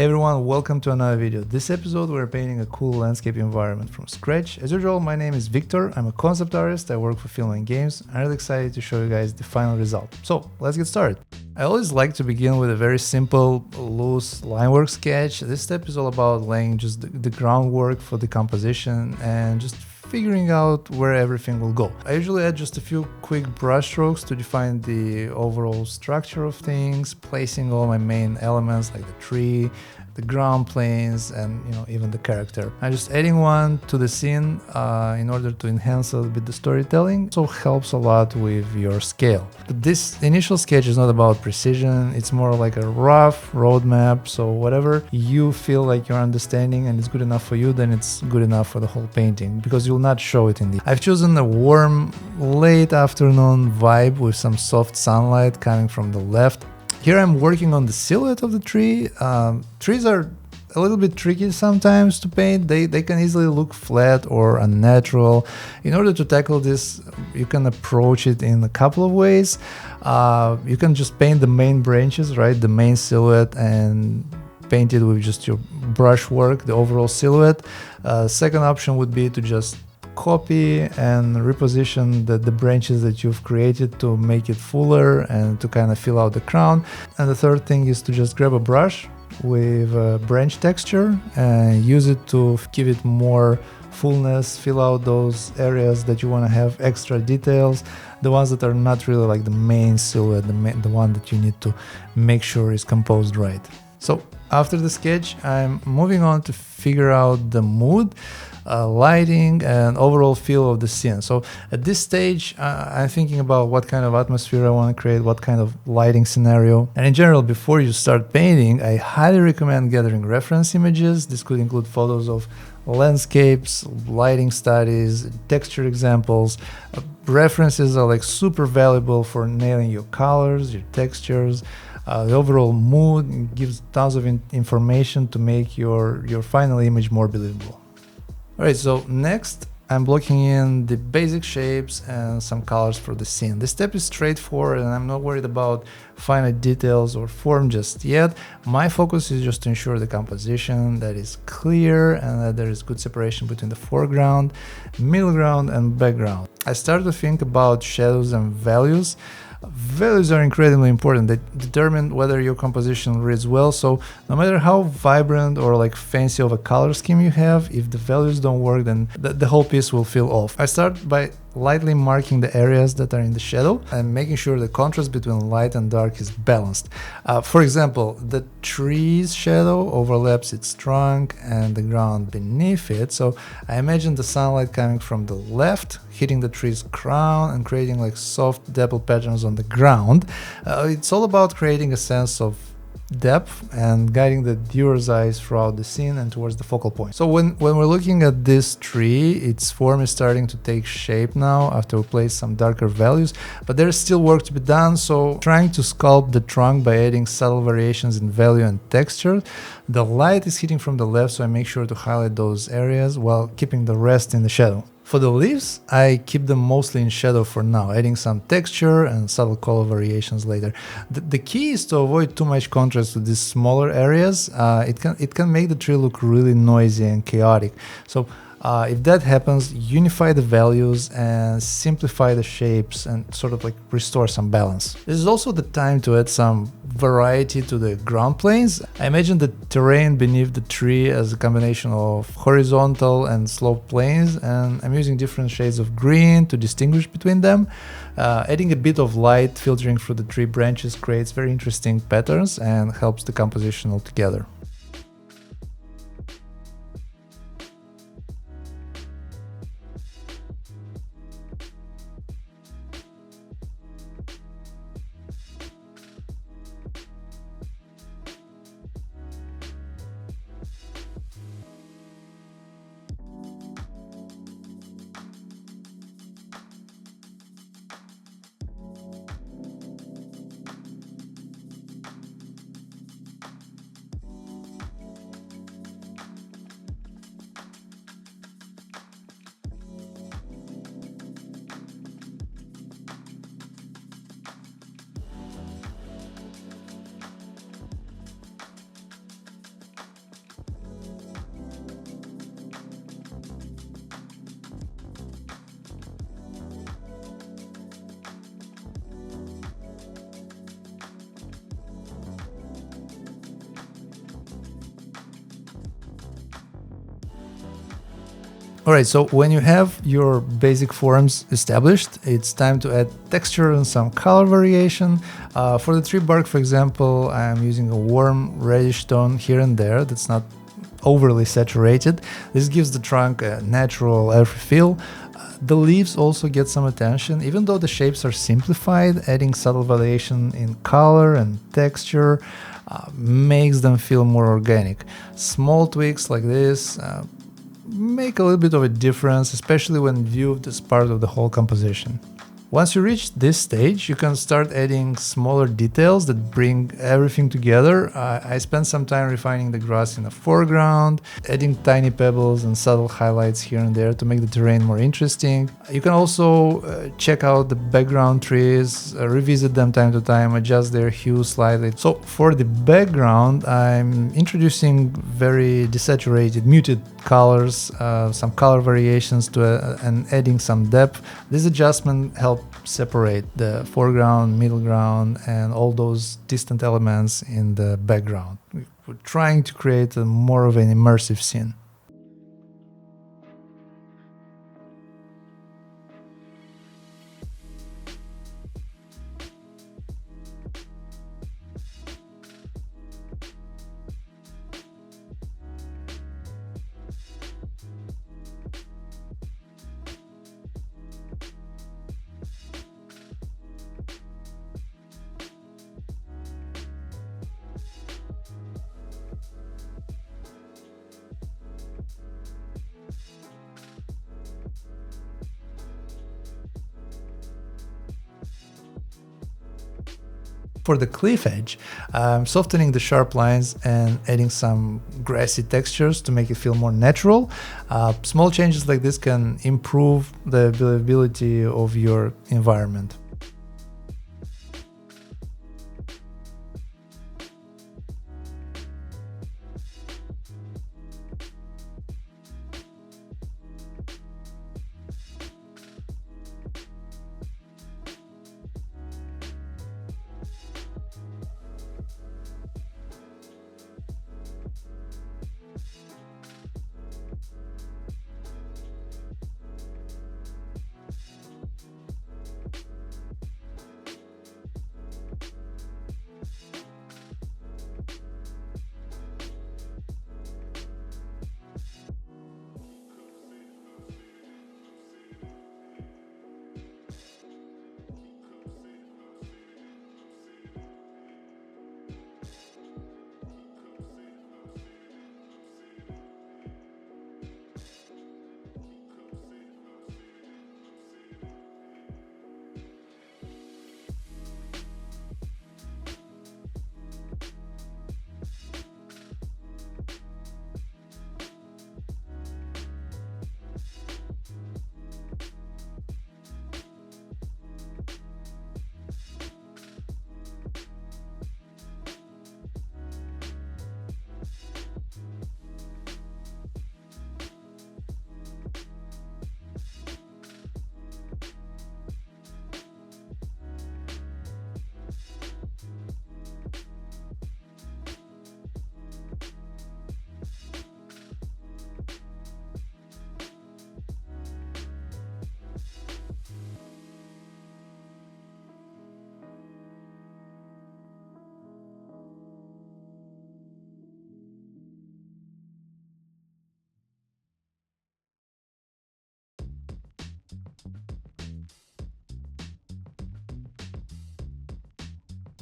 Hey everyone, welcome to another video. This episode we're painting a cool landscape environment from scratch. As usual, my name is Victor. I'm a concept artist. I work for Film and Games. I'm really excited to show you guys the final result. So let's get started. I always like to begin with a very simple, loose line work sketch. This step is all about laying just the groundwork for the composition and just figuring out where everything will go. I usually add just a few quick brush strokes to define the overall structure of things, placing all my main elements like the tree, the ground planes, and even the character. I'm just adding one to the scene in order to enhance a little bit the storytelling. So helps a lot with your scale. But this initial sketch is not about precision. It's more like a rough roadmap. So whatever you feel like you're understanding and it's good enough for you, then it's good enough for the whole painting because you'll not show it in the. I've chosen a warm late afternoon vibe with some soft sunlight coming from the left. Here I'm working on the silhouette of the tree. Trees are a little bit tricky sometimes to paint. They can easily look flat or unnatural. In order to tackle this, you can approach it in a couple of ways. You can just paint the main branches, right? The main silhouette, and paint it with just your brush work, the overall silhouette. Second option would be to just copy and reposition the branches that you've created to make it fuller and to kind of fill out the crown. And the third thing is to just grab a brush with a branch texture and use it to give it more fullness, fill out those areas that you want to have extra details, the ones that are not really like the main silhouette, the one that you need to make sure is composed right. So after the sketch, I'm moving on to figure out the mood, lighting, and overall feel of the scene. So at this stage, I'm thinking about what kind of atmosphere I want to create, what kind of lighting scenario. And in general, before you start painting, I highly recommend gathering reference images. This could include photos of landscapes, lighting studies, texture examples. References are like super valuable for nailing your colors, your textures. The overall mood gives tons of information to make your final image more believable. Alright, so next I'm blocking in the basic shapes and some colors for the scene. This step is straightforward and I'm not worried about finer details or form just yet. My focus is just to ensure the composition that is clear and that there is good separation between the foreground, middle ground, and background. I started to think about shadows and values. Values are incredibly important. They determine whether your composition reads well, so no matter how vibrant or like fancy of a color scheme you have, if the values don't work, then the whole piece will feel off. I start by lightly marking the areas that are in the shadow and making sure the contrast between light and dark is balanced. For example, the tree's shadow overlaps its trunk and the ground beneath it, so I imagine the sunlight coming from the left, hitting the tree's crown and creating like soft dapple patterns on the ground. It's all about creating a sense of depth and guiding the viewer's eyes throughout the scene and towards the focal point. So when we're looking at this tree, its form is starting to take shape now after we place some darker values, but there's still work to be done, so trying to sculpt the trunk by adding subtle variations in value and texture. The light is hitting from the left, so I make sure to highlight those areas while keeping the rest in the shadow. For the leaves, I keep them mostly in shadow for now, adding some texture and subtle color variations later. The key is to avoid too much contrast with these smaller areas. It can make the tree look really noisy and chaotic. So if that happens, unify the values and simplify the shapes and sort of like restore some balance. This is also the time to add some variety to the ground planes. I imagine the terrain beneath the tree as a combination of horizontal and sloped planes, and I'm using different shades of green to distinguish between them. Adding a bit of light filtering through the tree branches creates very interesting patterns and helps the composition altogether. Alright, so when you have your basic forms established, it's time to add texture and some color variation. For the tree bark, for example, I'm using a warm reddish tone here and there that's not overly saturated. This gives the trunk a natural earthy feel. The leaves also get some attention, even though the shapes are simplified. Adding subtle variation in color and texture makes them feel more organic. Small tweaks like this make a little bit of a difference, especially when viewed as part of the whole composition. Once you reach this stage, you can start adding smaller details that bring everything together. I spent some time refining the grass in the foreground, adding tiny pebbles and subtle highlights here and there to make the terrain more interesting. You can also check out the background trees, revisit them time to time, adjust their hue slightly. So for the background, I'm introducing very desaturated, muted colors, some color variations and adding some depth. This adjustment helps separate the foreground, middle ground, and all those distant elements in the background. We're trying to create more of an immersive scene. For the cliff edge, I'm softening the sharp lines and adding some grassy textures to make it feel more natural. Small changes like this can improve the believability of your environment.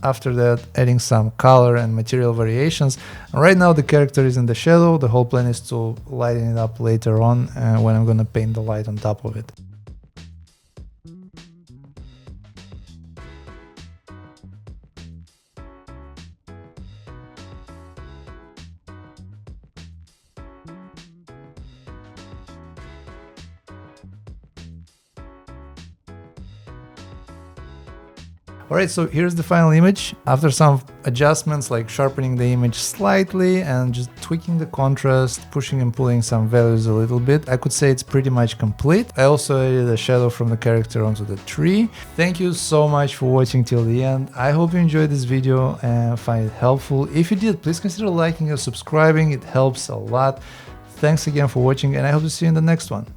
After that, adding some color and material variations. And right now the character is in the shadow. The whole plan is to lighten it up later on when I'm gonna paint the light on top of it. Alright, so here's the final image. After some adjustments like sharpening the image slightly and just tweaking the contrast, pushing and pulling some values a little bit, I could say it's pretty much complete. I also added a shadow from the character onto the tree. Thank you so much for watching till the end. I hope you enjoyed this video and find it helpful. If you did, please consider liking or subscribing. It helps a lot. Thanks again for watching, and I hope to see you in the next one.